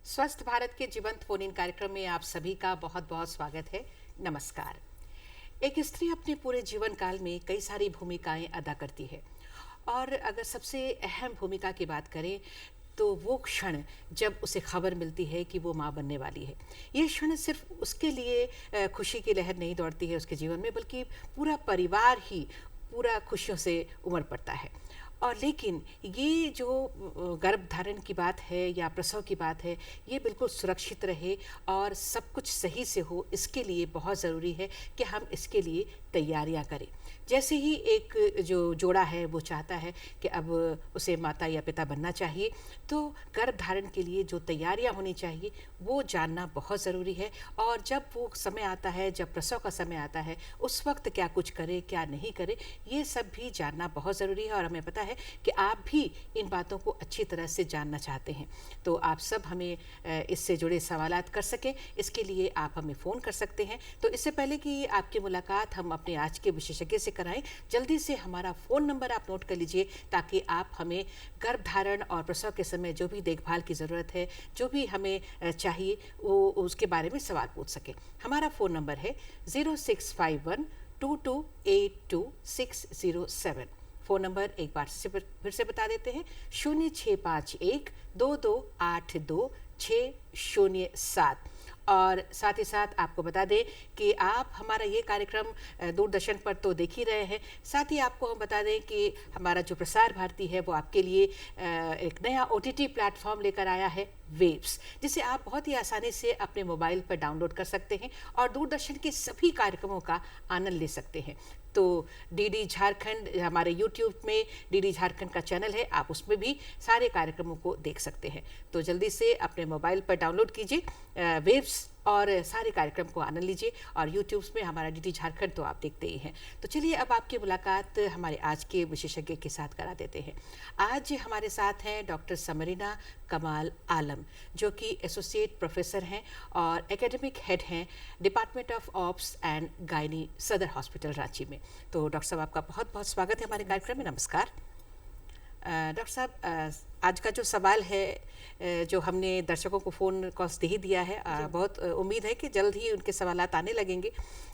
स्वस्थ भारत के जीवंत फोन इन कार्यक्रम में आप सभी का बहुत बहुत स्वागत है। नमस्कार। एक स्त्री अपने पूरे जीवन काल में कई सारी भूमिकाएं अदा करती है और अगर सबसे अहम भूमिका की बात करें तो वो क्षण जब उसे खबर मिलती है कि वो माँ बनने वाली है। ये क्षण सिर्फ उसके लिए खुशी की लहर नहीं दौड़ती है उसके जीवन में, बल्कि पूरा परिवार ही पूरा खुशियों से उमड़ पड़ता है। और लेकिन ये जो गर्भ धारण की बात है या प्रसव की बात है, ये बिल्कुल सुरक्षित रहे और सब कुछ सही से हो, इसके लिए बहुत ज़रूरी है कि हम इसके लिए तैयारियां करें। जैसे ही एक जो जोड़ा है वो चाहता है कि अब उसे माता या पिता बनना चाहिए, तो गर्भ धारण के लिए जो तैयारियां होनी चाहिए वो जानना बहुत ज़रूरी है। और जब वो समय आता है, जब प्रसव का समय आता है, उस वक्त क्या कुछ करे क्या नहीं करे, ये सब भी जानना बहुत ज़रूरी है। और हमें पता है कि आप भी इन बातों को अच्छी तरह से जानना चाहते हैं, तो आप सब हमें इससे जुड़े सवालात कर सकें, इसके लिए आप हमें फ़ोन कर सकते हैं। तो इससे पहले कि आपकी मुलाकात हम अपने आज के विशेषज्ञ से कराएं, जल्दी से हमारा फ़ोन नंबर आप नोट कर लीजिए, ताकि आप हमें गर्भधारण और प्रसव के समय जो भी देखभाल की ज़रूरत है, जो भी हमें चाहिए, वो उसके बारे में सवाल पूछ सकें। हमारा फ़ोन नंबर है 0651228607। फ़ोन नंबर एक बार से फिर से बता देते हैं, 065122822607। और साथ ही साथ आपको बता दें कि आप हमारा ये कार्यक्रम दूरदर्शन पर तो देख ही रहे हैं, साथ ही आपको हम बता दें कि हमारा जो प्रसार भारती है वो आपके लिए एक नया OTT प्लेटफॉर्म लेकर आया है, वेव्स, जिसे आप बहुत ही आसानी से अपने मोबाइल पर डाउनलोड कर सकते हैं और दूरदर्शन के सभी कार्यक्रमों का आनंद ले सकते हैं। तो DD झारखंड, हमारे YouTube में DD झारखंड का चैनल है, आप उसमें भी सारे कार्यक्रमों को देख सकते हैं। तो जल्दी से अपने मोबाइल पर डाउनलोड कीजिए वेव्स और सारे कार्यक्रम को आनंद लीजिए। और यूट्यूब में हमारा DD झारखंड तो आप देखते ही हैं। तो चलिए अब आपकी मुलाकात हमारे आज के विशेषज्ञ के साथ करा देते हैं। आज हमारे साथ हैं डॉक्टर समरीना कमाल आलम, जो कि एसोसिएट प्रोफेसर हैं और एकेडमिक हेड हैं department of ops and gynae सदर हॉस्पिटल रांची में। तो डॉक्टर साहब, आपका बहुत बहुत स्वागत है हमारे कार्यक्रम में। नमस्कार डॉक्टर साहब, आज का जो सवाल है जो हमने दर्शकों को फ़ोन कॉल्स दे ही दिया है, बहुत उम्मीद है कि जल्द ही उनके सवालात आने लगेंगे।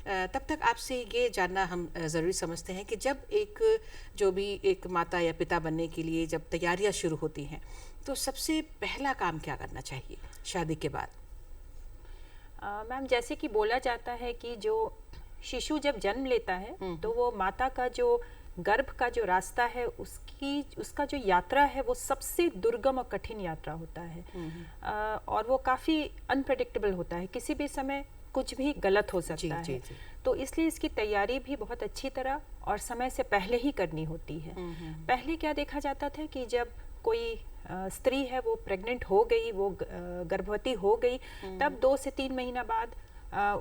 तब तक आपसे ये जानना हम ज़रूरी समझते हैं कि जब जो भी एक माता या पिता बनने के लिए जब तैयारियां शुरू होती हैं, तो सबसे पहला काम क्या करना चाहिए शादी के बाद? मैम, जैसे कि बोला जाता है कि जो शिशु जब जन्म लेता है तो वो माता का जो गर्भ का जो रास्ता है उसका जो यात्रा है वो सबसे दुर्गम और कठिन यात्रा होता है। और वो काफ़ी अनप्रेडिक्टेबल होता है, किसी भी समय कुछ भी गलत हो सकता है। तो इसलिए इसकी तैयारी भी बहुत अच्छी तरह और समय से पहले ही करनी होती है। पहले क्या देखा जाता था कि जब कोई स्त्री है वो प्रेग्नेंट हो गई, वो गर्भवती हो गई, तब 2 से 3 महीना बाद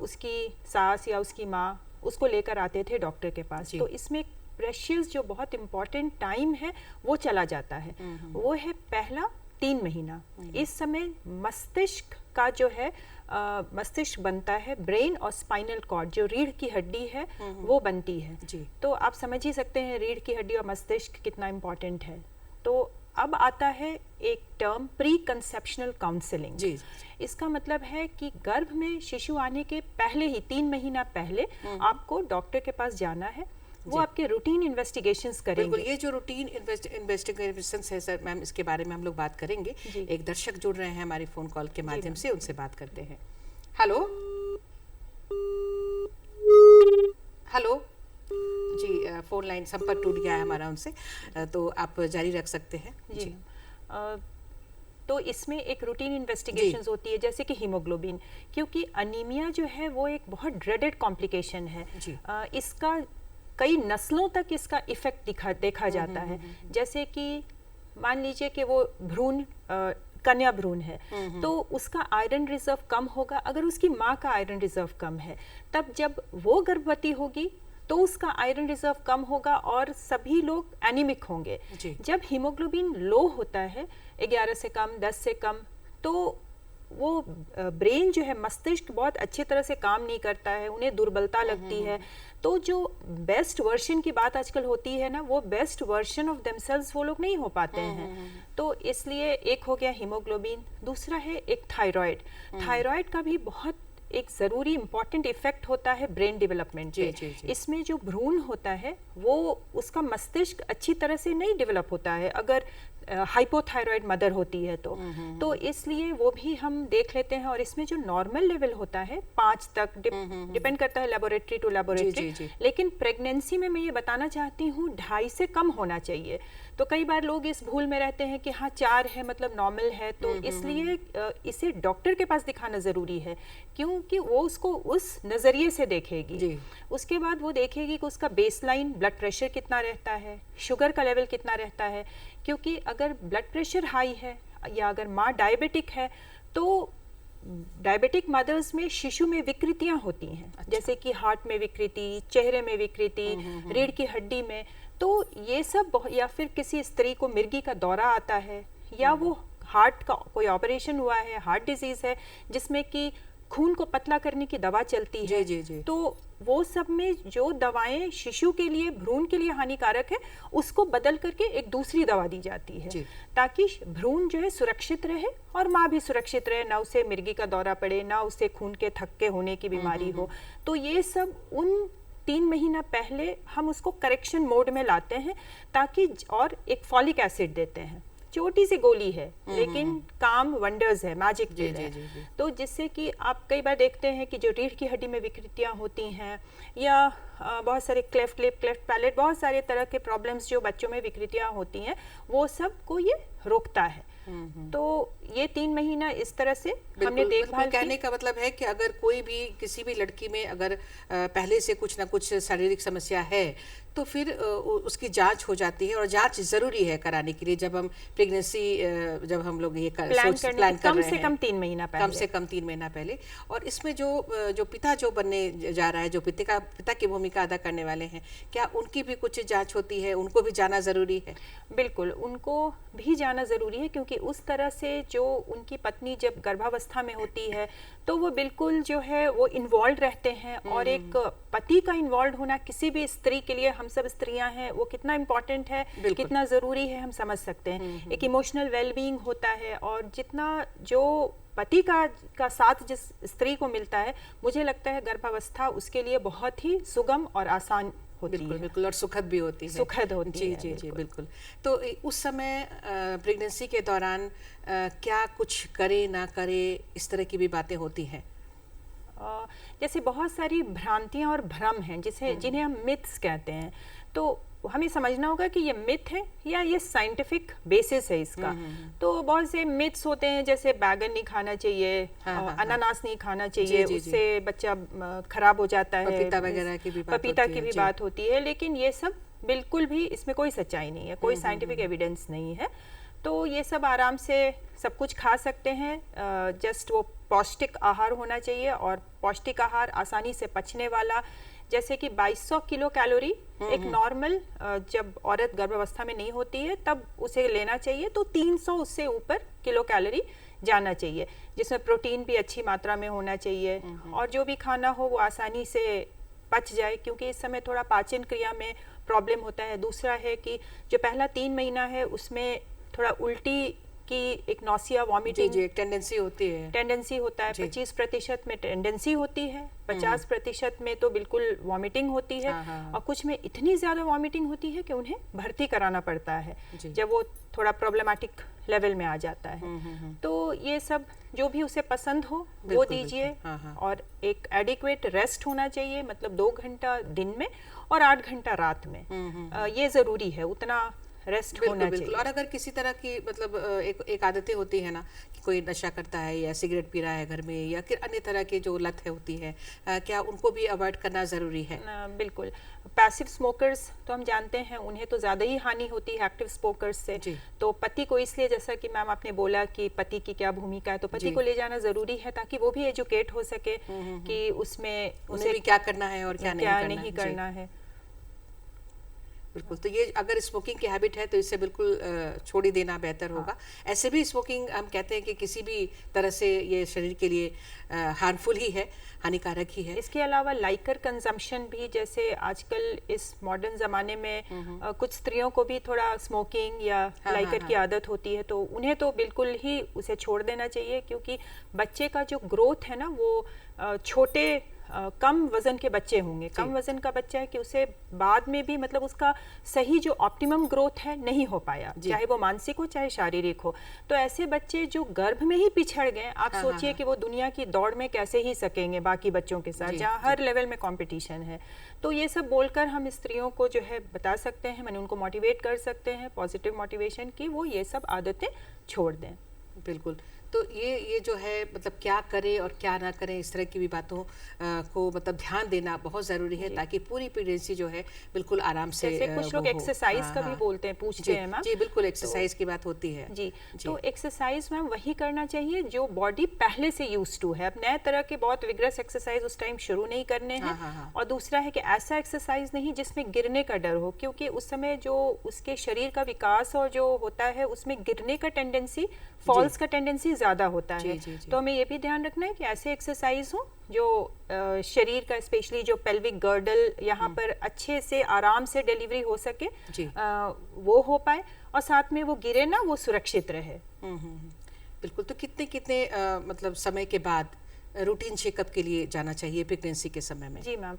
उसकी सास या उसकी माँ उसको लेकर आते थे डॉक्टर के पास। तो इसमें प्रेशियस जो बहुत इम्पॉर्टेंट टाइम है वो चला जाता है। वो है पहला 3 महीना। इस समय मस्तिष्क का जो है मस्तिष्क बनता है, ब्रेन और स्पाइनल कॉर्ड जो रीढ़ की हड्डी है वो बनती है जी। तो आप समझ ही सकते हैं रीढ़ की हड्डी और मस्तिष्क कितना इम्पॉर्टेंट है। तो अब आता है एक टर्म प्री कंसेप्शनल काउंसलिंग जी। इसका मतलब है कि गर्भ में शिशु आने के पहले ही 3 महीना पहले आपको डॉक्टर के पास जाना है। वो आपके रूटीन इन्वेस्टिगेशंस करेंगे। बिल्कुल, ये जो रूटीन इन्वेस्टिगेशंस है सर मैम, इसके बारे में हम लोग बात करेंगे। एक दर्शक जुड़ रहे हैं हमारी फ़ोन कॉल के माध्यम से, उनसे बात करते हैं। हेलो हेलो जी, फ़ोन लाइन संपर्क टूट गया है हमारा उनसे, तो आप जारी रख सकते हैं जी। तो इसमें एक रूटीन इन्वेस्टिगेशंस होती है, जैसे कि हीमोग्लोबिन, क्योंकि अनीमिया जो है वो एक बहुत ड्रेडेड कॉम्प्लिकेशन है। इसका कई नस्लों तक इसका इफेक्ट देखा जाता है। जैसे कि मान लीजिए कि वो भ्रूण कन्या भ्रूण है, तो उसका आयरन रिजर्व कम होगा। अगर उसकी माँ का आयरन रिजर्व कम है, तब जब वो गर्भवती होगी तो उसका आयरन रिजर्व कम होगा और सभी लोग एनीमिक होंगे। जब हीमोग्लोबिन लो होता है, 11 से कम, 10 से कम, तो वो ब्रेन जो है, मस्तिष्क बहुत अच्छी तरह से काम नहीं करता है, उन्हें दुर्बलता लगती है। तो जो बेस्ट वर्जन की बात आजकल होती है ना, वो बेस्ट वर्जन ऑफ देमसेल्व्स वो लोग नहीं हो पाते हैं। तो इसलिए एक हो गया हीमोग्लोबिन, दूसरा है एक थायराइड। थायराइड का भी बहुत एक ज़रूरी इम्पॉर्टेंट इफेक्ट होता है ब्रेन डेवलपमेंट पे। इसमें जो भ्रूण होता है वो उसका मस्तिष्क अच्छी तरह से नहीं डेवलप होता है अगर हाइपोथायराइड मदर होती है तो इसलिए वो भी हम देख लेते हैं। और इसमें जो नॉर्मल लेवल होता है 5 तक, डिपेंड करता है लेबोरेटरी टू लेबोरेटरी, लेकिन प्रेगनेंसी में मैं ये बताना चाहती हूँ 2.5 से कम होना चाहिए। तो कई बार लोग इस भूल में रहते हैं कि हाँ 4 है मतलब नॉर्मल है, तो इसलिए इसे डॉक्टर के पास दिखाना ज़रूरी है, क्योंकि वो उसको उस नज़रिए से देखेगी। उसके बाद वो देखेगी कि उसका बेसलाइन ब्लड प्रेशर कितना रहता है, शुगर का लेवल कितना रहता है, क्योंकि अगर ब्लड प्रेशर हाई है या अगर माँ डायबिटिक है तो डायबिटिक मदर्स में शिशु में विकृतियां होती हैं। अच्छा। जैसे कि हार्ट में विकृति, चेहरे में विकृति, रीढ़ की हड्डी में, तो ये सब, या फिर किसी स्त्री को मिर्गी का दौरा आता है या वो हार्ट का कोई ऑपरेशन हुआ है, हार्ट डिजीज है जिसमें कि खून को पतला करने की दवा चलती है। जी। तो वो सब में जो दवाएं शिशु के लिए, भ्रूण के लिए हानिकारक है, उसको बदल करके एक दूसरी दवा दी जाती है ताकि भ्रूण जो है सुरक्षित रहे और माँ भी सुरक्षित रहे, ना उसे मिर्गी का दौरा पड़े, ना उसे खून के थक्के होने की बीमारी हो। तो ये सब उन 3 महीना पहले हम उसको करेक्शन मोड में लाते हैं ताकि, और एक फॉलिक एसिड देते हैं, छोटी सी गोली है लेकिन काम वंडर्स है, मैजिक है। तो जिससे कि आप कई बार देखते हैं कि जो रीढ़ की हड्डी में विकृतियां होती हैं या बहुत सारे क्लेफ्ट लिप, क्लेफ्ट पैलेट, बहुत सारे तरह के प्रॉब्लम्स जो बच्चों में विकृतियां होती हैं, वो सब को ये रोकता है। तो ये 3 महीना इस तरह से हमने देखभाल। कहने का मतलब है कि अगर कोई भी, किसी भी लड़की में अगर पहले से कुछ ना कुछ शारीरिक समस्या है तो फिर उसकी जांच हो जाती है, और जांच जरूरी है कराने के लिए जब हम प्रेगनेंसी, जब हम लोग ये प्लान कर रहे हैं, कम से कम 3 महीना पहले। और इसमें जो पिता जो बनने जा रहा है, जो पिता की भूमिका अदा करने वाले हैं, क्या उनकी भी कुछ जांच होती है? उनको भी जाना जरूरी है? बिल्कुल, उनको भी जाना जरूरी है, क्योंकि उस तरह से जो उनकी पत्नी जब गर्भावस्था में होती है तो वो बिल्कुल जो है वो इन्वॉल्व रहते हैं। और एक पति का इन्वॉल्व होना किसी भी स्त्री के लिए, हम सब स्त्रियां हैं, वो कितना इम्पोर्टेंट है, कितना ज़रूरी है, हम समझ सकते हैं। एक इमोशनल वेलबींग होता है, और जितना जो पति का साथ जिस स्त्री को मिलता है, मुझे लगता है गर्भावस्था उसके लिए बहुत ही सुगम और आसान होती है। बिल्कुल, और सुखद भी होती है। सुखद होती है। जी, बिल्कुल। तो उस समय प्रेगनेंसी के दौरान क्या कुछ करे ना करे, इस तरह की भी बातें होती हैं? जैसे बहुत सारी भ्रांतियां और भ्रम हैं जिन्हें हम मिथ्स कहते हैं। तो हमें समझना होगा कि ये मिथ है या ये साइंटिफिक बेसिस है इसका। तो बहुत से मिथ्स होते हैं, जैसे बैगन नहीं खाना चाहिए, अनानास नहीं खाना चाहिए, उससे बच्चा खराब हो जाता है, पपीता वगैरह की भी बात होती है। लेकिन ये सब बिल्कुल भी, इसमें कोई सच्चाई नहीं है, कोई साइंटिफिक एविडेंस नहीं है। तो ये सब आराम से सब कुछ खा सकते हैं, जस्ट वो पौष्टिक आहार होना चाहिए, और पौष्टिक आहार आसानी से पचने वाला, जैसे कि 2200 किलो कैलोरी एक नॉर्मल, जब औरत गर्भावस्था में नहीं होती है तब उसे लेना चाहिए, तो 300 उससे ऊपर किलो कैलोरी जाना चाहिए, जिसमें प्रोटीन भी अच्छी मात्रा में होना चाहिए, और जो भी खाना हो वो आसानी से पच जाए, क्योंकि इस समय थोड़ा पाचन क्रिया में प्रॉब्लम होता है। दूसरा है कि जो पहला 3 महीना है उसमें थोड़ा उल्टी की एक नौसिया, वॉमिटिंग टेंडेंसी होता है। 25% में टेंडेंसी होती है, 50% में तो बिल्कुल वॉमिटिंग होती है। और कुछ में इतनी ज्यादा वॉमिटिंग होती है कि उन्हें भर्ती कराना पड़ता है जब वो थोड़ा प्रॉब्लमेटिक लेवल में आ जाता है। तो ये सब जो भी उसे पसंद हो वो दीजिए, और एक एडिक्वेट रेस्ट होना चाहिए, मतलब 2 घंटा दिन में और 8 घंटा रात में, ये जरूरी है, उतना रेस्ट होना चाहिए। और अगर किसी तरह की, मतलब एक आदतें होती है ना, कि कोई नशा करता है या सिगरेट पी रहा है घर में, या फिर अन्य तरह की जो लत होती है, क्या उनको भी अवॉइड करना जरूरी है? बिल्कुल। पैसिव स्मोकर्स तो हम जानते हैं उन्हें तो ज्यादा ही हानि होती है एक्टिव स्मोकर्स से। तो पति को, इसलिए जैसा कि मैम आपने बोला कि पति की क्या भूमिका है, तो पति को ले जाना जरूरी है ताकि वो भी एजुकेट हो सके कि उसमें उसे भी क्या करना है और क्या नहीं करना है। बिल्कुल। तो ये अगर स्मोकिंग की हैबिट है तो इससे बिल्कुल छोड़ ही देना बेहतर होगा। ऐसे भी स्मोकिंग हम कहते हैं कि किसी भी तरह से ये शरीर के लिए हार्मफुल ही है, हानिकारक ही है। इसके अलावा लाइकर कंजम्पशन भी, जैसे आजकल इस मॉडर्न ज़माने में कुछ स्त्रियों को भी थोड़ा स्मोकिंग या लाइकर की आदत होती है, तो उन्हें तो बिल्कुल ही उसे छोड़ देना चाहिए, क्योंकि बच्चे का जो ग्रोथ है ना वो छोटे कम वजन के बच्चे होंगे, कम वजन का बच्चा है कि उसे बाद में भी मतलब उसका सही जो ऑप्टिमम ग्रोथ है नहीं हो पाया, चाहे वो मानसिक हो चाहे शारीरिक हो। तो ऐसे बच्चे जो गर्भ में ही पिछड़ गए, आप सोचिए कि वो दुनिया की दौड़ में कैसे ही सकेंगे बाकी बच्चों के साथ, जहाँ हर लेवल में कंपटीशन है। तो ये सब बोलकर हम स्त्रियों को जो है बता सकते हैं, मैंने उनको मोटिवेट कर सकते हैं, पॉजिटिव मोटिवेशन की वो ये सब आदतें छोड़ दें। बिल्कुल। तो ये जो है मतलब क्या करें और क्या ना करें, इस तरह की भी बातों को मतलब ध्यान देना बहुत ज़रूरी है, ताकि पूरी प्रेगनेंसी जो है बिल्कुल आराम से जैसे कुछ लोग एक्सरसाइज का भी बोलते हैं, पूछते हैं मैम। जी बिल्कुल, एक्सरसाइज की बात होती है। जी, तो एक्सरसाइज मैम वही करना चाहिए जो बॉडी पहले से यूज टू है। अब नए तरह के बहुत विग्रस एक्सरसाइज उस टाइम शुरू नहीं करने हैं। और दूसरा है कि ऐसा एक्सरसाइज नहीं जिसमें गिरने का डर हो, क्योंकि उस समय जो उसके शरीर का विकास और जो होता है उसमें गिरने का टेंडेंसी, फॉल्स का टेंडेंसी ज्यादा होता है। तो हमें ये भी ध्यान रखना है कि ऐसे एक्सरसाइज हो जो शरीर का, स्पेशली जो पेल्विक गर्डल यहाँ पर अच्छे से आराम से डिलीवरी हो सके, वो हो पाए, और साथ में वो गिरे ना, वो सुरक्षित रहे। बिल्कुल। तो कितने कितने मतलब समय के बाद रूटीन चेकअप के लिए जाना चाहिए प्रेगनेंसी के समय में? जी मैम,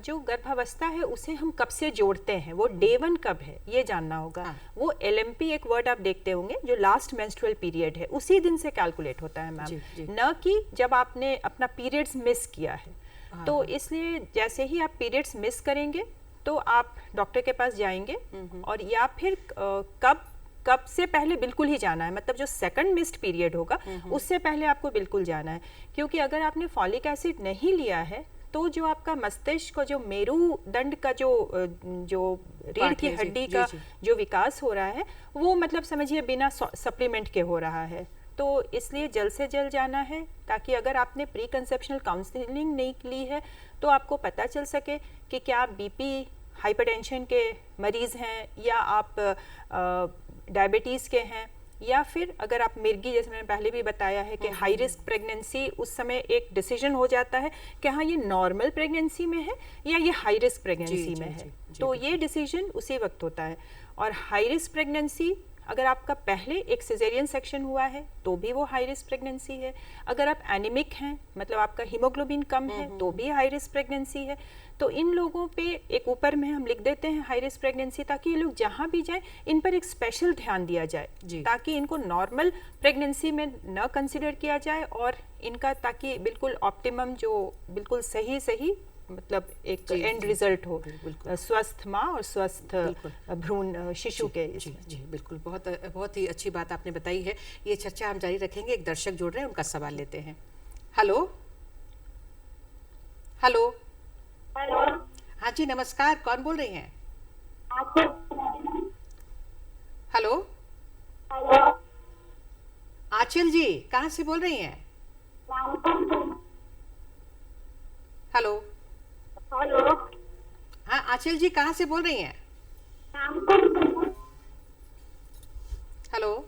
जो गर्भावस्था है उसे हम कब से जोड़ते हैं, वो डे 1 कब है ये जानना होगा। वो LMP एक वर्ड आप देखते होंगे, जो लास्ट मेंस्ट्रुअल पीरियड है, उसी दिन से कैलकुलेट होता है मैम, न कि जब आपने अपना पीरियड्स मिस किया है। तो इसलिए जैसे ही आप पीरियड्स मिस करेंगे तो आप डॉक्टर के पास जाएंगे, और या फिर कब से पहले बिल्कुल ही जाना है, मतलब जो सेकंड मिस्ड पीरियड होगा उससे पहले आपको बिल्कुल जाना है। क्योंकि अगर आपने फॉलिक एसिड नहीं लिया है तो जो आपका मस्तिष्क का जो मेरुदंड का जो रीढ़ की हड्डी का जो विकास हो रहा है वो मतलब समझिए बिना सप्लीमेंट के हो रहा है। तो इसलिए जल्द से जल्द जाना है, ताकि अगर आपने प्री कंसेप्शनल काउंसलिंग नहीं ली है तो आपको पता चल सके कि क्या आप BP हाइपरटेंशन के मरीज़ हैं, या आप डायबिटीज़ के हैं, या फिर अगर आप मिर्गी, जैसे मैंने पहले भी बताया है कि हाई रिस्क प्रेगनेंसी, उस समय एक डिसीजन हो जाता है कि हाँ ये नॉर्मल प्रेगनेंसी में है या ये हाई रिस्क प्रेगनेंसी में है। तो ये डिसीजन उसी वक्त होता है। और हाई रिस्क प्रेगनेंसी, अगर आपका पहले एक सिजेरियन सेक्शन हुआ है तो भी वो हाई रिस्क प्रेगनेंसी है। अगर आप एनीमिक हैं, मतलब आपका हीमोग्लोबिन कम है, तो भी हाई रिस्क प्रेगनेंसी है। तो इन लोगों पे एक ऊपर में हम लिख देते हैं हाई रिस्क प्रेगनेंसी, ताकि ये लोग जहाँ भी जाएं इन पर एक स्पेशल ध्यान दिया जाए, ताकि इनको नॉर्मल प्रेगनेंसी में न कंसिडर किया जाए, और इनका ताकि बिल्कुल ऑप्टिमम जो बिल्कुल सही मतलब एक एंड रिजल्ट हो, स्वस्थ माँ और स्वस्थ भ्रूण शिशु के। जी बिल्कुल, बहुत ही अच्छी बात आपने बताई है। ये चर्चा हम जारी रखेंगे। एक दर्शक जुड़ रहे हैं, उनका सवाल लेते हैं। Hello hello hello. हाँ जी नमस्कार, कौन बोल रही हैं? Hello hello. आंचल जी, कहाँ से बोल रही हैं? Hello hello. हाँ आंचल जी, कहाँ से बोल रही हैं? हेलो,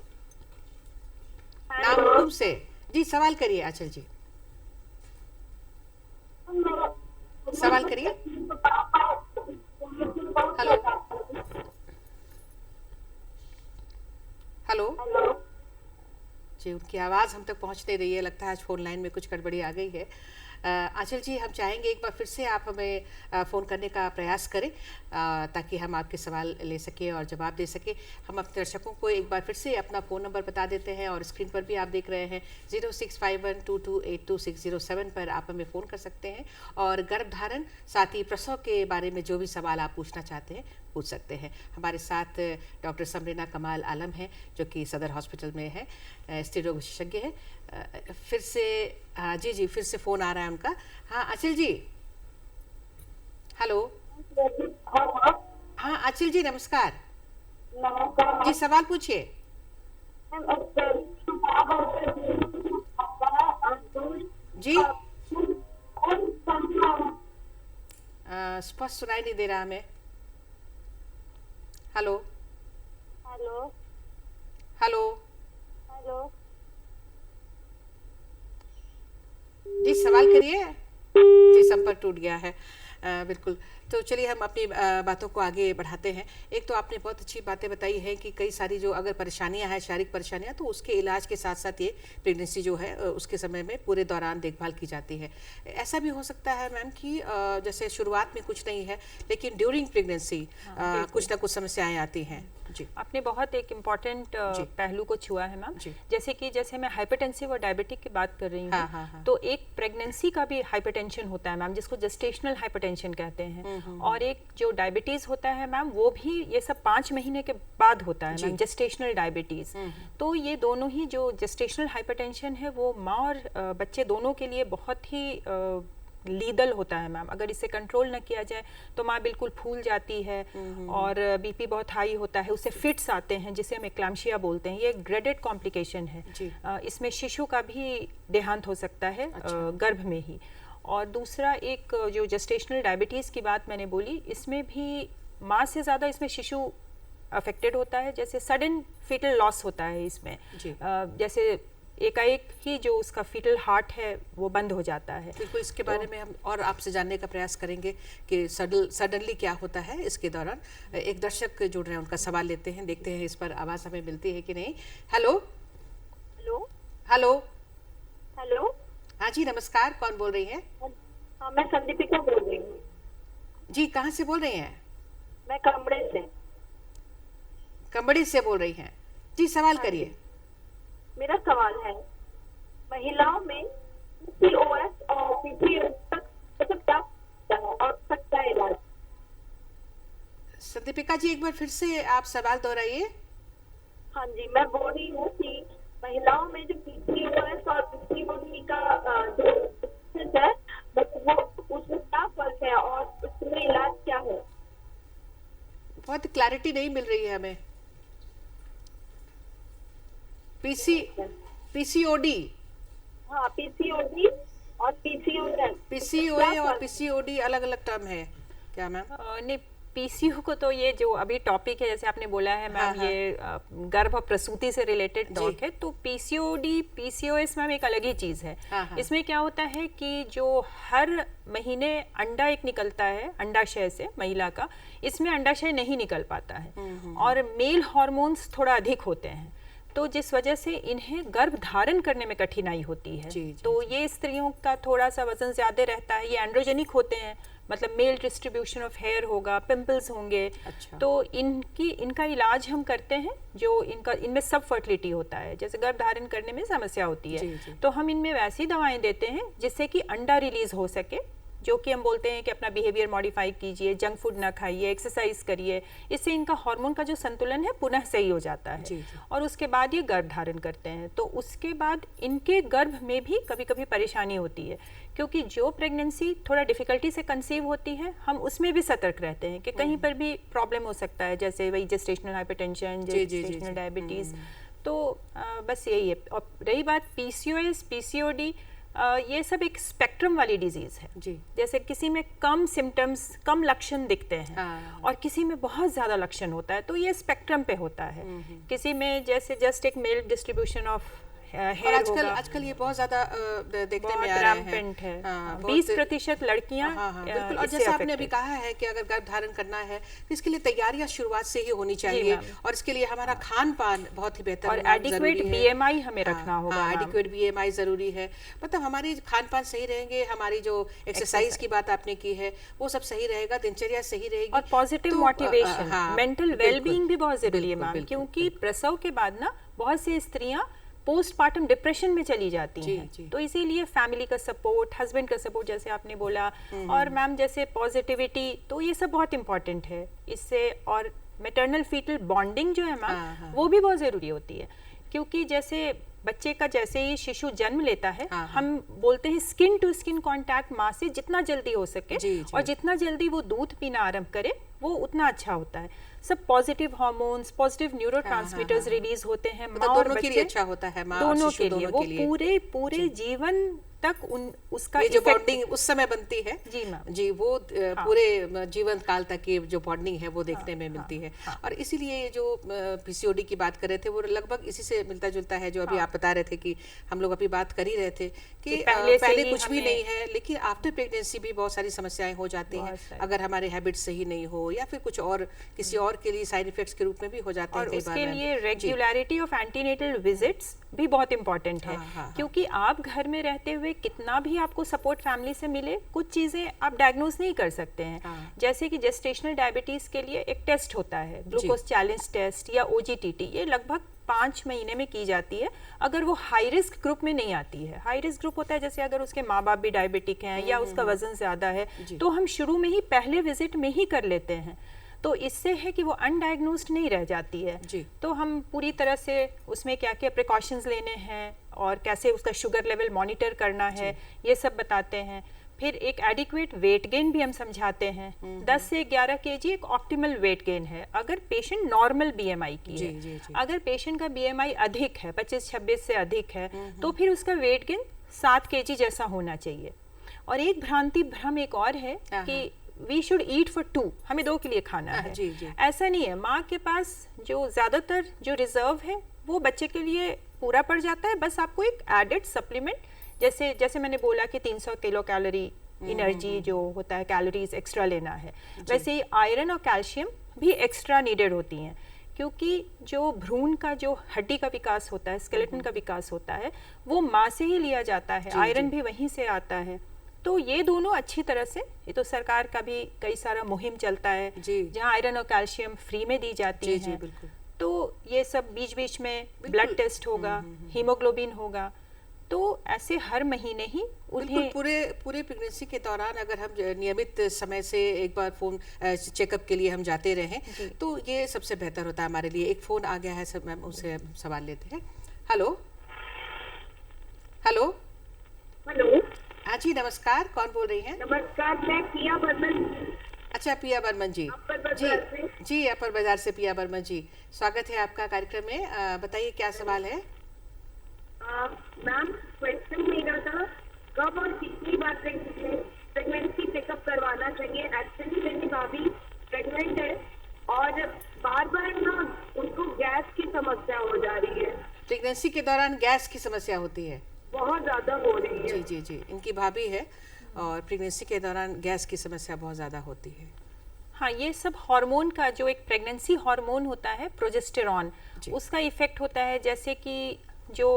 नामकुम से। जी सवाल करिए आंचल जी, सवाल करिए। हेलो हेलो जी, उनकी आवाज़ हम तक पहुंच नहीं रही है, लगता है आज फोन लाइन में कुछ गड़बड़ी आ गई है। आंचल जी, हम चाहेंगे एक बार फिर से आप हमें फ़ोन करने का प्रयास करें, ताकि हम आपके सवाल ले सकें और जवाब दे सकें। हम अपने दर्शकों को एक बार फिर से अपना फ़ोन नंबर बता देते हैं, और स्क्रीन पर भी आप देख रहे हैं 065122822607 पर आप हमें फ़ोन कर सकते हैं, और गर्भधारण साथ ही प्रसव के बारे में जो भी सवाल आप पूछना चाहते हैं पूछ सकते हैं। हमारे साथ डॉक्टर समरीना कमाल आलम हैं, जो कि सदर हॉस्पिटल में है, स्त्री रोग विशेषज्ञ है। फिर से जी फिर से फ़ोन आ रहा है उनका। हाँ आंचल जी, हेलो। हाँ आंचल जी नमस्कार। जी सवाल पूछिए। जी स्पष्ट सुनाई नहीं दे रहा हमें। Hello hello hello hello. जी सवाल करिए। जी संपर्क टूट गया है। बिल्कुल। तो चलिए हम अपनी बातों को आगे बढ़ाते हैं। एक तो आपने बहुत अच्छी बातें बताई हैं कि कई सारी जो अगर परेशानियां हैं, शारीरिक परेशानियां, तो उसके इलाज के साथ साथ ये प्रेगनेंसी जो है उसके समय में पूरे दौरान देखभाल की जाती है। ऐसा भी हो सकता है मैम कि जैसे शुरुआत में कुछ नहीं है लेकिन ड्यूरिंग प्रेगनेंसी कुछ ना कुछ समस्याएं आती हैं। जी आपने बहुत एक इम्पॉर्टेंट जी। पहलू को छुआ है मैम। जी। जैसे मैं हाइपरटेंसिव और डायबिटिक की बात कर रही हाँ, हाँ, हाँ। हूँ, तो एक प्रेगनेंसी का भी हाइपरटेंशन होता है मैम, जिसको जेस्टेशनल हाइपरटेंशन कहते हैं। और एक जो डायबिटीज होता है मैम, वो भी ये सब 5 महीने के बाद होता है जी। Ma'am, gestational diabetes. तो ये दोनों ही, जो जेस्टेशनल हाइपरटेंशन है वो माँ और बच्चे दोनों के लिए बहुत ही लीदल होता है मैम। अगर इसे कंट्रोल न किया जाए तो माँ बिल्कुल फूल जाती है और बीपी बहुत हाई होता है, उससे फिट्स आते हैं जिसे हम एक्लाम्शिया बोलते हैं। ये एक ग्रेडेड कॉम्प्लिकेशन है। जी। इसमें शिशु का भी देहांत हो सकता है गर्भ में ही। और दूसरा, एक जो जेस्टेशनल डायबिटीज़ की बात मैंने बोली, इसमें भी माँ से ज़्यादा इसमें शिशु अफेक्टेड होता है। जैसे सडन फीटल लॉस होता है इसमें। जी। जैसे एकाएक ही जो उसका फीटल हार्ट है वो बंद हो जाता है। बिल्कुल, इसके बारे में हम और आपसे जानने का प्रयास करेंगे कि सडनली क्या होता है इसके दौरान। एक दर्शक जुड़ रहे हैं, उनका सवाल लेते हैं, देखते हैं इस पर आवाज़ हमें मिलती है कि नहीं। Hello hello hello. हेलो। हाँ जी नमस्कार, कौन बोल रही हैं? हाँ, मैं संदीपिका बोल रही हूँ। जी कहाँ से बोल रही हैं? मैं कमरे से। कंबड़ी से बोल रही हैं। जी सवाल करिए। मेरा सवाल है, महिलाओं में पीसीओएस और पीसीओएस तक मतलब क्या होता है और सकता है इलाज? संदीपिका जी एक बार फिर से आप सवाल दोहराइए। हाँ जी, मैं बोल रही हूँ कि महिलाओं में जो पीसीओएस और पीसीओडी का जो process है, वो उसमें क्या फर्क है और उसमें इलाज क्या है? बहुत क्लैरिटी नहीं मिल रही है हमें। पीसीओडी, हाँ, पीसीओडी और पीसीओएस। पीसीओए और पीसीओडी अलग अलग टर्म है क्या मैम? नहीं, पीसीओ को तो ये जो अभी टॉपिक है, जैसे आपने बोला है मैम, हाँ, ये गर्भ और प्रसूति से रिलेटेड जी। टॉक है। तो पीसीओडी पीसीओएस मैम एक अलग ही चीज़ है। हाँ, हाँ। इसमें क्या होता है कि जो हर महीने अंडा एक निकलता है अंडाशय से महिला का, इसमें अंडाशय नहीं निकल पाता है और मेल हार्मोन्स थोड़ा अधिक होते हैं, तो जिस वजह से इन्हें गर्भ धारण करने में कठिनाई होती है। जी, तो ये स्त्रियों का थोड़ा सा वजन ज्यादा रहता है, ये एंड्रोजेनिक होते हैं, मतलब मेल डिस्ट्रीब्यूशन ऑफ हेयर होगा, पिंपल्स होंगे। अच्छा। तो इनका इलाज हम करते हैं, जो इनमें सब फर्टिलिटी होता है, जैसे गर्भ धारण करने में समस्या होती जी, है, जी। तो हम इनमें वैसी दवाएं देते हैं जिससे कि अंडा रिलीज हो सके, जो कि हम बोलते हैं कि अपना बिहेवियर मॉडिफाई कीजिए, जंक फूड ना खाइए, एक्सरसाइज करिए, इससे इनका हार्मोन का जो संतुलन है पुनः सही हो जाता है। जी, जी। और उसके बाद ये गर्भ धारण करते हैं। तो उसके बाद इनके गर्भ में भी कभी कभी परेशानी होती है, क्योंकि जो प्रेगनेंसी थोड़ा डिफिकल्टी से कंसीव होती है, हम उसमें भी सतर्क रहते हैं कि कहीं पर भी प्रॉब्लम हो सकता है, जैसे वही जेस्टेशनल हाइपरटेंशन, जी, जी, जी, जेस्टेशनल जी। डायबिटीज। तो बस यही है। और रही बात पीसीओएस पीसीओडी, ये सब एक स्पेक्ट्रम वाली डिजीज है। जी। जैसे किसी में कम सिम्टम्स, कम लक्षण दिखते हैं, हाँ। और किसी में बहुत ज्यादा लक्षण होता है, तो ये स्पेक्ट्रम पे होता है। किसी में जैसे जस्ट एक मेल डिस्ट्रीब्यूशन ऑफ और हेयर होगा, आजकल ये बहुत ज्यादा देखने बहुत में आ रहे rampant है। हाँ, 20% लड़कियां हाँ, हाँ, बिल्कुल। और इससे जैसा आपने अभी affected। कहा है कि अगर गर्भ धारण करना है तो इसके लिए तैयारियां शुरुआत से ही होनी चाहिए, मैम। और इसके लिए हमारा खान पान बहुत ही बेहतर और होना एडिक्वेट जरूरी है। बीएमआई हमें रखना होगा मैम। एडिक्वेट बीएमआई जरूरी है। मतलब हमारी खान पान सही रहेंगे, हमारी जो एक्सरसाइज की बात आपने की है वो सब सही रहेगा, दिनचर्या सही रहेगी, और पॉजिटिव तो, मोटिवेशन, हाँ, मेंटल बिल्कुल, वेलबीइंग भी बहुत जरूरी है बिल्कुल, मैम, बिल्कुल, क्योंकि प्रसव के बाद ना बहुत सी स्त्रियां पोस्टपार्टम डिप्रेशन में चली जाती जी, हैं। जी। तो इसीलिए फैमिली का सपोर्ट, हस्बैंड का सपोर्ट, जैसे आपने बोला, और मैम जैसे पॉजिटिविटी, तो ये सब बहुत इंपॉर्टेंट है इससे। और मैटरनल फीटल बॉन्डिंग जो है हाँ, मैम, हाँ। वो भी बहुत जरूरी होती है, क्योंकि जैसे बच्चे का जैसे ही शिशु जन्म लेता है, हाँ, हाँ। हम बोलते हैं स्किन टू स्किन कांटेक्ट माँ से जितना जल्दी हो सके, जी, जी। और जितना जल्दी वो दूध पीना आरंभ करे वो उतना अच्छा होता है। सब positive hormones, positive neurotransmitters release होते हैं, माँ मतलब और दोनों के लिए बच्चे अच्छा होता है, माँ और दोनों शिशु के लिए। दोनों वो के लिए। पूरे जीवन तक उसका ये जो effect- बॉन्डिंग उस समय बनती है जी मैम, जी, वो पूरे जीवन काल तक ये जो बॉन्डिंग है वो देखने में मिलती है। हाँ। और इसीलिए ये जो पीसीओडी की बात कर रहे थे वो लगभग इसी से मिलता जुलता है, जो अभी आप बता रहे थे कि हम लोग अभी बात कर ही रहे थे कि पहले कुछ भी नहीं है, लेकिन आफ्टर प्रेगनेंसी भी बहुत सारी समस्याएं हो जाती हैं अगर हमारे हैबिट सही नहीं हो, या फिर कुछ और किसी और के लिए साइड इफेक्ट्स के रूप में भी हो जाते हैं और कई बार। उसके लिए रेगुलरिटी ऑफ एंटीनेटल विजिट्स भी बहुत इंपॉर्टेंट है। क्योंकि आप घर में रहते हुए कितना भी आपको सपोर्ट फैमिली से मिले, कुछ चीजें आप डायग्नोज नहीं कर सकते हैं। जैसे कि जेस्टेशनल डायबिटीज के लिए एक टेस्ट होता है, ग्लूकोज चैलेंज टेस्ट या ओजीटीटी, ये लगभग 5 महीने में की जाती है अगर वो हाई रिस्क ग्रुप में नहीं आती है। हाई रिस्क ग्रुप होता है जैसे अगर उसके माँ बाप भी डायबिटिक हैं या उसका वजन ज्यादा है, तो हम शुरू में ही पहले विजिट में ही कर लेते हैं, तो इससे है कि वो अनडायग्नोस्ड नहीं रह जाती है जी। तो हम पूरी तरह से उसमें क्या क्या प्रिकॉशंस लेने हैं और कैसे उसका शुगर लेवल मॉनिटर करना है, ये सब बताते हैं। फिर एक एडिक्वेट वेट गेन भी हम समझाते हैं। 10 से 11 केजी एक ऑप्टिमल वेट गेन है अगर पेशेंट नॉर्मल बीएमआई की है। जी। अगर पेशेंट का बीएमआई अधिक है, 25-26 से अधिक है, तो फिर उसका वेट गेन 7 केजी जैसा होना चाहिए। और एक भ्रांति भ्रम एक और है कि वी शुड ईट फॉर 2, हमें 2 के लिए खाना है। जी। ऐसा नहीं है, माँ के पास जो ज्यादातर जो रिजर्व है वो बच्चे के लिए पूरा पड़ जाता है, बस आपको एक एडेड सप्लीमेंट, जैसे मैंने बोला कि 300 किलो कैलोरी एनर्जी जो होता है, कैलोरीज एक्स्ट्रा लेना है, वैसे ही आयरन और कैल्शियम भी एक्स्ट्रा नीडेड होती हैं। क्योंकि जो भ्रूण का जो हड्डी का विकास होता है, स्केलेटन का विकास होता है, वो माँ से ही लिया जाता है, आयरन भी वहीं से आता है। तो ये दोनों अच्छी तरह से, ये तो सरकार का भी कई सारा मुहिम चलता है जहाँ आयरन और कैल्शियम फ्री में दी जाती है। बिल्कुल। तो ये सब बीच बीच में ब्लड टेस्ट होगा, हीमोग्लोबिन होगा, तो ऐसे हर महीने ही उन्हें पूरे प्रेगनेंसी के दौरान अगर हम नियमित समय से एक बार फोन चेकअप के लिए हम जाते रहें तो ये सबसे बेहतर होता है हमारे लिए। एक फोन आ गया है सब, मैम उनसे सवाल लेते हैं। Hello hello hello. हाँ जी, नमस्कार, कौन बोल रही हैं? नमस्कार, मैं पिया बर्मन। अच्छा, पिया बर्मन जी। जी, अपर बाजार से पिया बर्मन जी, स्वागत है आपका कार्यक्रम में। बताइए क्या सवाल है? मैम, क्वेश्चन मेरा था कब और कितनी बार प्रेगनेंसी चेकअप करवाना चाहिए? एक्चुअली मेरी भाभी प्रेग्नेंट है और बार बार ना उनको गैस की समस्या हो जा रही है। प्रेगनेंसी के दौरान गैस की समस्या होती है? बहुत ज्यादा हो रही है। जी, इनकी भाभी है और प्रेगनेंसी के दौरान गैस की समस्या बहुत ज्यादा होती है। हाँ, ये सब हार्मोन का जो एक प्रेगनेंसी हार्मोन होता है प्रोजेस्टेरॉन, उसका इफेक्ट होता है। जैसे कि जो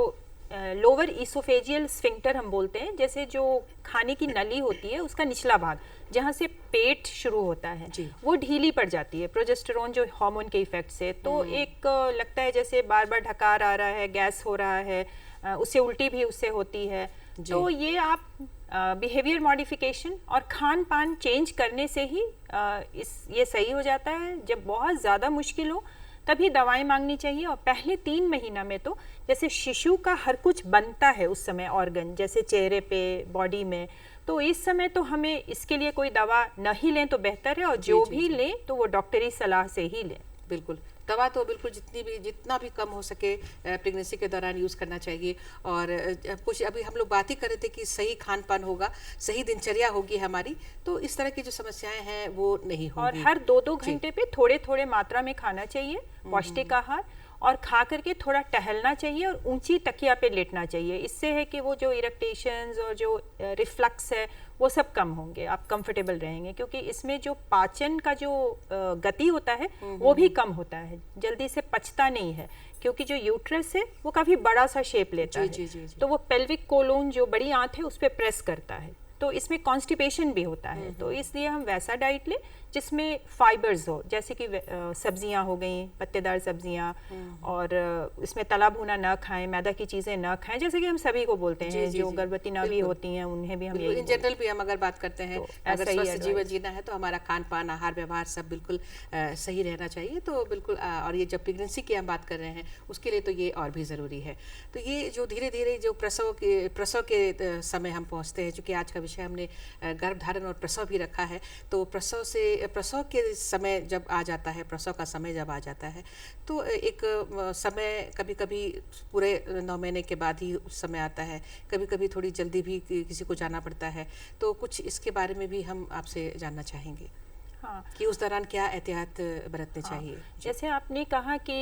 लोअर इसोफेजियल स्फिंक्टर हम बोलते हैं, जैसे जो खाने की नली होती है उसका निचला भाग जहाँ से पेट शुरू होता है, वो ढीली पड़ जाती है प्रोजेस्टेरॉन जो हार्मोन के इफेक्ट से। तो एक लगता है जैसे बार बार ढकार आ रहा है, गैस हो रहा है, उससे उल्टी भी उससे होती है। तो ये आप बिहेवियर मॉडिफिकेशन और खान पान चेंज करने से ही ये सही हो जाता है। जब बहुत ज़्यादा मुश्किल हो तभी दवाएं मांगनी चाहिए। और पहले 3 महीना में तो जैसे शिशु का हर कुछ बनता है उस समय ऑर्गन, जैसे चेहरे पे, बॉडी में, तो इस समय तो हमें इसके लिए कोई दवा न ही लें तो बेहतर है, और जो भी लें तो वो डॉक्टरी सलाह से ही लें। बिल्कुल, दवा तो बिल्कुल जितना भी कम हो सके प्रेगनेंसी के दौरान यूज़ करना चाहिए। और कुछ अभी हम लोग बात ही कर रहे थे कि सही खान पान होगा, सही दिनचर्या होगी हमारी, तो इस तरह की जो समस्याएं हैं वो नहीं होंगी। और हर 2-2 घंटे पे थोड़े थोड़े मात्रा में खाना चाहिए पौष्टिक आहार, और खा करके थोड़ा टहलना चाहिए और ऊंची तकिया पे लेटना चाहिए। इससे है कि वो जो इरिटेशंस और जो रिफ्लक्स है वो सब कम होंगे, आप कंफर्टेबल रहेंगे। क्योंकि इसमें जो पाचन का जो गति होता है वो भी कम होता है, जल्दी से पचता नहीं है, क्योंकि जो यूट्रस है वो काफ़ी बड़ा सा शेप लेता है। तो वो पेल्विक कोलोन जो बड़ी आंत है उस पर प्रेस करता है, तो इसमें कॉन्स्टिपेशन भी होता है। तो इसलिए हम वैसा डाइट लें जिसमें फाइबर्स हो, जैसे कि सब्जियां हो गई, पत्तेदार सब्जियां, और इसमें तला भुना ना खाएं, मैदा की चीज़ें ना खाएं, जैसे कि हम सभी को बोलते हैं। जो गर्भवती ना भी होती हैं उन्हें भी हम यही इन जनरल भी हम अगर बात करते हैं, अगर स्वस्थ जीवन जीना है तो हमारा खान पान, आहार व्यवहार सब बिल्कुल सही रहना चाहिए। तो बिल्कुल, और ये जब प्रेगनेंसी की हम बात कर रहे हैं उसके लिए तो ये और भी ज़रूरी है। तो ये जो धीरे धीरे जो प्रसव के समय हम पहुँचते हैं, चूँकि आज का विषय हमने गर्भधारण और प्रसव भी रखा है। तो प्रसव के समय जब आ जाता है, प्रसव का समय जब आ जाता है, तो एक समय कभी कभी पूरे 9 महीने के बाद ही उस समय आता है, कभी कभी थोड़ी जल्दी भी किसी को जाना पड़ता है। तो कुछ इसके बारे में भी हम आपसे जानना चाहेंगे। हाँ, कि उस दौरान क्या एहतियात बरतने चाहिए। जैसे आपने कहा कि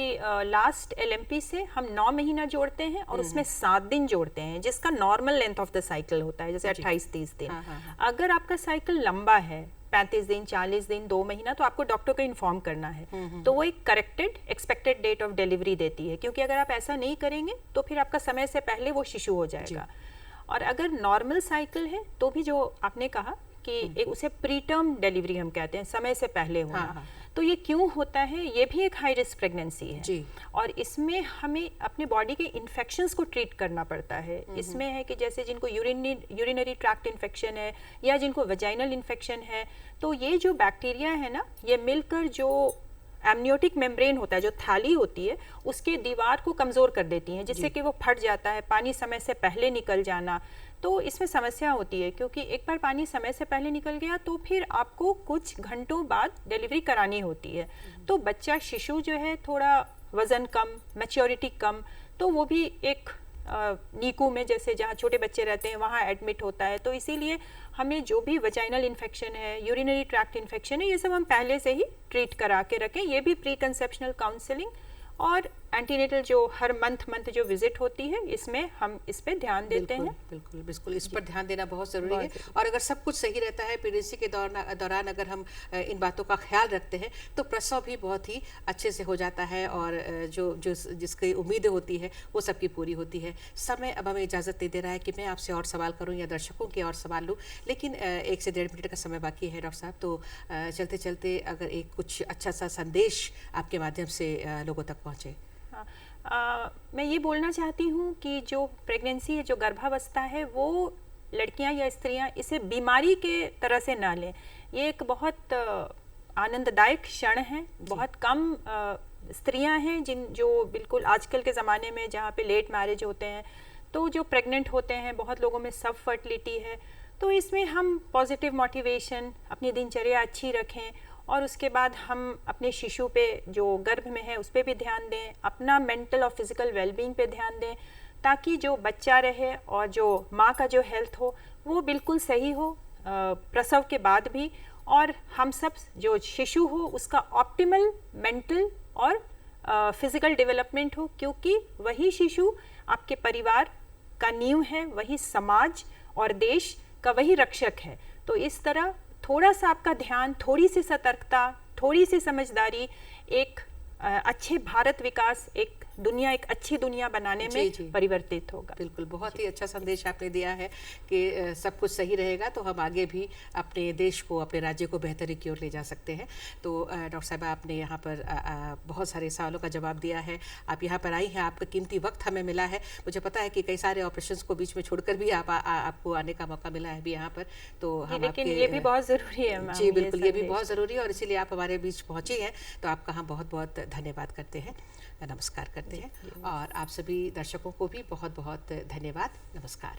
लास्ट LMP से हम 9 महीना जोड़ते हैं और उसमें 7 दिन जोड़ते हैं, जिसका normal length of the cycle होता है, जैसे 28-30 दिन। अगर आपका साइकिल लंबा है, 35 दिन, 40 दिन, 2 महीना, तो आपको डॉक्टर को इन्फॉर्म करना है। तो वो एक corrected expected date of delivery देती है, क्योंकि अगर आप ऐसा नहीं करेंगे तो फिर आपका समय से पहले वो शिशु हो जाएगा। और अगर नॉर्मल साइकिल है तो भी, जो आपने कहा कि एक उसे प्री टर्म डिलीवरी हम कहते हैं, समय से पहले होना। तो ये क्यों होता है? ये भी एक हाई रिस्क प्रेगनेंसी है जी। और इसमें हमें अपने बॉडी के इन्फेक्शंस को ट्रीट करना पड़ता है। इसमें है कि जैसे जिनको यूरिनरी ट्रैक्ट इन्फेक्शन है या जिनको वेजाइनल इन्फेक्शन है, तो ये जो बैक्टीरिया है ना, ये मिलकर जो एमनियोटिक मेम्ब्रेन होता है, जो थाली होती है, उसके दीवार को कमज़ोर कर देती हैं, जिससे कि वो फट जाता है। पानी समय से पहले निकल जाना, तो इसमें समस्या होती है, क्योंकि एक बार पानी समय से पहले निकल गया तो फिर आपको कुछ घंटों बाद डिलीवरी करानी होती है। तो बच्चा, शिशु जो है, थोड़ा वज़न कम, मैच्योरिटी कम, तो वो भी एक नीकू में, जैसे जहाँ छोटे बच्चे रहते हैं, वहाँ एडमिट होता है। तो इसीलिए हमें जो भी वजाइनल इन्फेक्शन है, यूरिनरी ट्रैक्ट इन्फेक्शन है, ये सब हम पहले से ही ट्रीट करा के रखें। ये भी प्री कंसेप्शनल काउंसलिंग और एंटीनेटल जो हर मंथ जो विजिट होती है, इसमें हम इस पे ध्यान देते हैं। बिल्कुल बिल्कुल, इस पर ध्यान देना बहुत ज़रूरी है। और अगर सब कुछ सही रहता है, प्रेगनेंसी के दौरान अगर हम इन बातों का ख्याल रखते हैं, तो प्रसव भी बहुत ही अच्छे से हो जाता है और जिसकी उम्मीदें होती है वो सबकी पूरी होती है। समय अब हमें इजाज़त नहीं दे रहा है कि मैं आपसे और सवाल करूँ या दर्शकों के और सवाल लूँ, लेकिन 1 से 1.5 मिनट का समय बाकी है डॉक्टर साहब। तो चलते चलते अगर एक कुछ अच्छा सा संदेश आपके माध्यम से लोगों तक पहुँचे। मैं ये बोलना चाहती हूँ कि जो प्रेगनेंसी है, जो गर्भावस्था है, वो लड़कियाँ या स्त्रियाँ इसे बीमारी के तरह से ना लें। ये एक बहुत आनंददायक क्षण है। बहुत कम स्त्रियाँ हैं जो बिल्कुल आजकल के ज़माने में, जहाँ पे लेट मैरिज होते हैं, तो जो प्रेग्नेंट होते हैं, बहुत लोगों में सब फर्टिलिटी है। तो इसमें हम पॉजिटिव मोटिवेशन, अपनी दिनचर्या अच्छी रखें और उसके बाद हम अपने शिशु पे, जो गर्भ में है, उस पर भी ध्यान दें, अपना मेंटल और फिजिकल वेलबींग पे ध्यान दें, ताकि जो बच्चा रहे और जो माँ का जो हेल्थ हो वो बिल्कुल सही हो प्रसव के बाद भी, और हम सब जो शिशु हो उसका ऑप्टिमल मेंटल और फिजिकल डेवलपमेंट हो, क्योंकि वही शिशु आपके परिवार का नींव है, वही समाज और देश का वही रक्षक है। तो इस तरह थोड़ा सा आपका ध्यान, थोड़ी सी सतर्कता, थोड़ी सी समझदारी एक अच्छे भारत विकास, एक अच्छी दुनिया बनाने में परिवर्तित होगा। बिल्कुल, बहुत ही अच्छा संदेश आपने दिया है कि सब कुछ सही रहेगा तो हम आगे भी अपने देश को, अपने राज्य को बेहतरी की ओर ले जा सकते हैं। तो डॉक्टर साहब, आपने यहाँ पर बहुत सारे सवालों का जवाब दिया है। आप यहाँ पर आई हैं, आपका कीमती वक्त हमें मिला है। मुझे पता है कि कई सारे ऑपरेशंस को बीच में छोड़कर भी आपको आने का मौका मिला है भी यहाँ पर। तो हम लेकिन ये भी बहुत ज़रूरी है। जी बिल्कुल, ये भी बहुत ज़रूरी है और इसीलिए आप हमारे बीच पहुँची हैं। तो आपका हम बहुत बहुत धन्यवाद करते हैं, नमस्कार करते हैं। और आप सभी दर्शकों को भी बहुत बहुत धन्यवाद, नमस्कार।